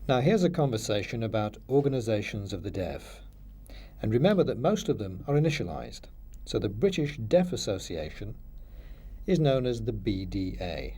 Now here's a conversation about organisations of the deaf. And remember that most of them are initialised. So the British Deaf Association is known as the BDA.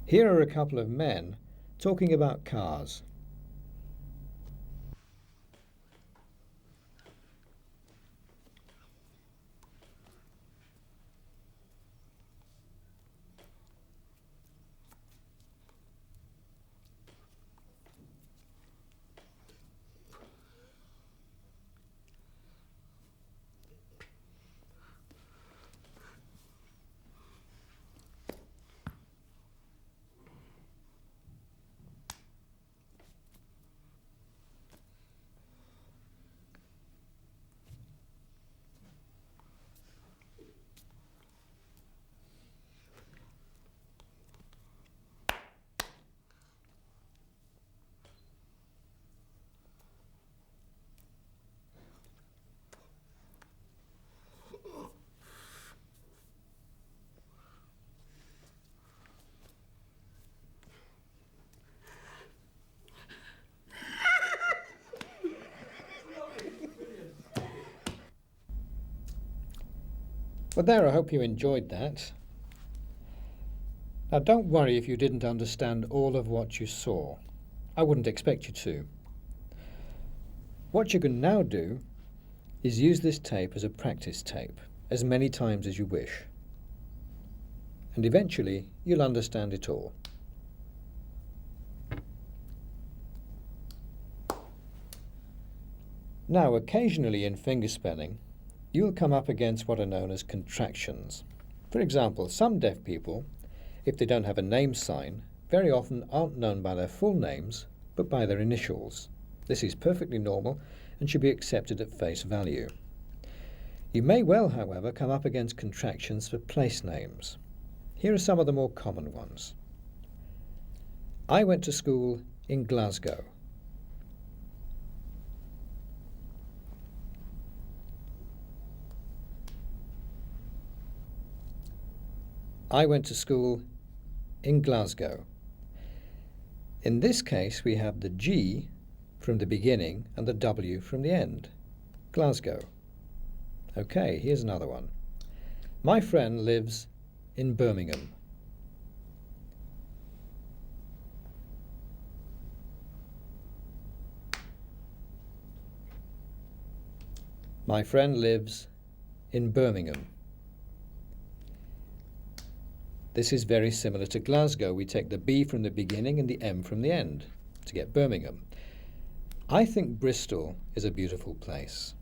Here are a couple of men talking about cars. Well, there, I hope you enjoyed that. Now, don't worry if you didn't understand all of what you saw. I wouldn't expect you to. What you can now do is use this tape as a practice tape, as many times as you wish. And eventually, you'll understand it all. Now, occasionally in fingerspelling, you'll come up against what are known as contractions. For example, some deaf people, if they don't have a name sign, very often aren't known by their full names, but by their initials. This is perfectly normal and should be accepted at face value. You may well, however, come up against contractions for place names. Here are some of the more common ones. I went to school in Glasgow. I went to school in Glasgow. In this case, we have the G from the beginning and the W from the end. Glasgow. Okay, here's another one. My friend lives in Birmingham. My friend lives in Birmingham. This is very similar to Glasgow. We take the B from the beginning and the M from the end to get Birmingham. I think Bristol is a beautiful place.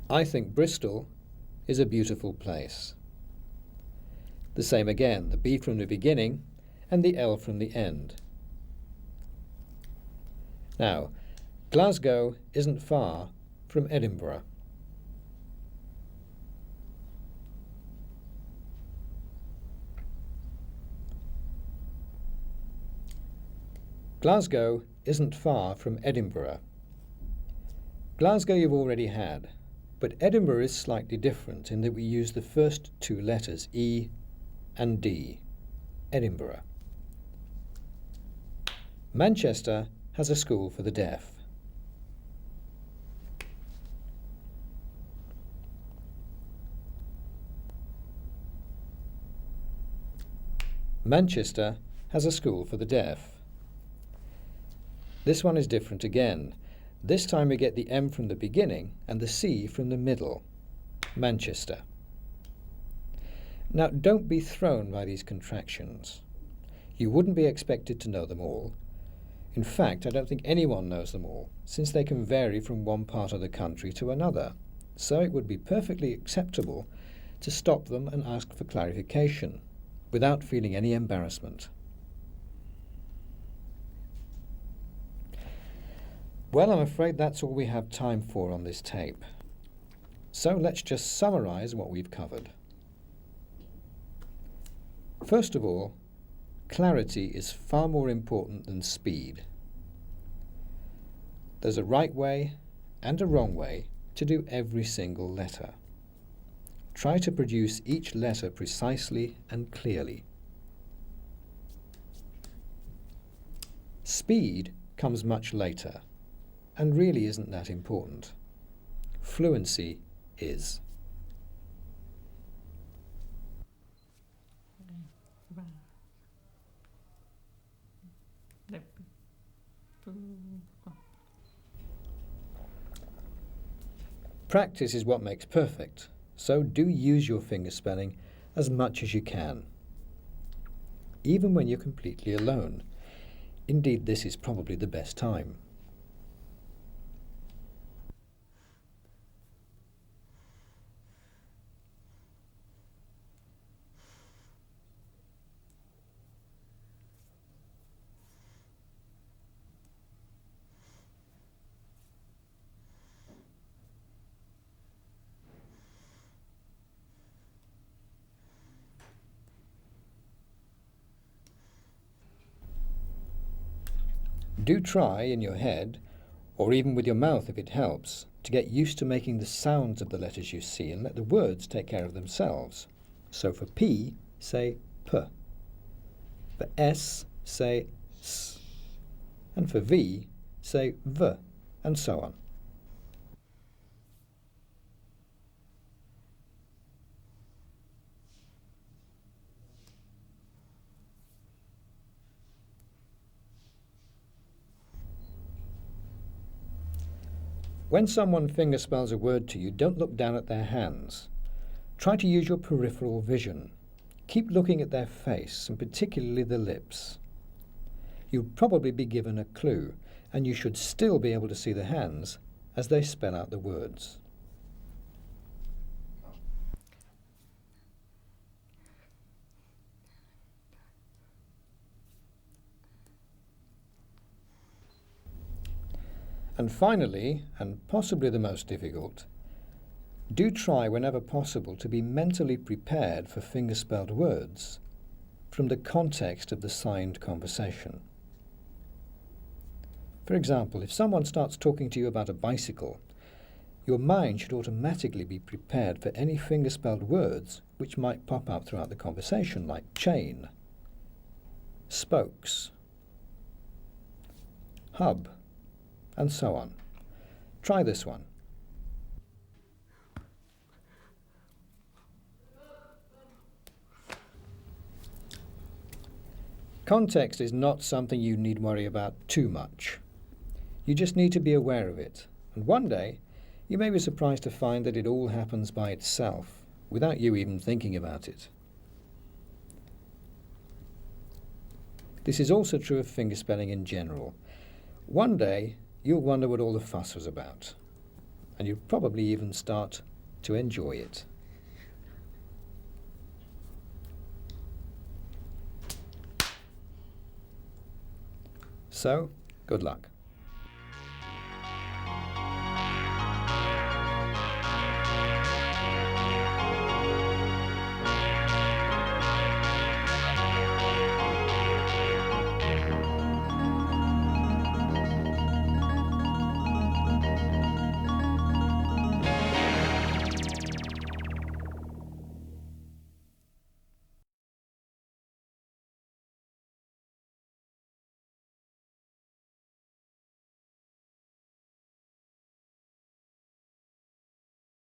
I think Bristol is a beautiful place. The same again, the B from the beginning and the L from the end. Now, Glasgow isn't far from Edinburgh. Glasgow isn't far from Edinburgh. Glasgow you've already had, but Edinburgh is slightly different in that we use the first two letters, E and D. Edinburgh. Manchester has a school for the deaf. Manchester has a school for the deaf. This one is different again. This time we get the M from the beginning and the C from the middle. Manchester. Now don't be thrown by these contractions. You wouldn't be expected to know them all. In fact, I don't think anyone knows them all, since they can vary from one part of the country to another. So it would be perfectly acceptable to stop them and ask for clarification, without feeling any embarrassment. Well, I'm afraid that's all we have time for on this tape. So let's just summarize what we've covered. First of all, clarity is far more important than speed. There's a right way and a wrong way to do every single letter. Try to produce each letter precisely and clearly. Speed comes much later and really isn't that important. Fluency is. Practice is what makes perfect, so do use your fingerspelling as much as you can, even when you're completely alone. Indeed, this is probably the best time. Do try in your head, or even with your mouth if it helps, to get used to making the sounds of the letters you see and let the words take care of themselves. So for P, say P. For S, say S. And for V, say V, and so on. When someone fingerspells a word to you, don't look down at their hands. Try to use your peripheral vision. Keep looking at their face, and particularly the lips. You'll probably be given a clue, and you should still be able to see the hands as they spell out the words. And finally, and possibly the most difficult, do try whenever possible to be mentally prepared for fingerspelled words from the context of the signed conversation. For example, if someone starts talking to you about a bicycle, your mind should automatically be prepared for any fingerspelled words which might pop up throughout the conversation, like chain, spokes, hub, and so on. Try this one. Context is not something you need worry about too much. You just need to be aware of it, and one day you may be surprised to find that it all happens by itself, without you even thinking about it. This is also true of fingerspelling in general. One day you'll wonder what all the fuss was about, and you'll probably even start to enjoy it. So, good luck.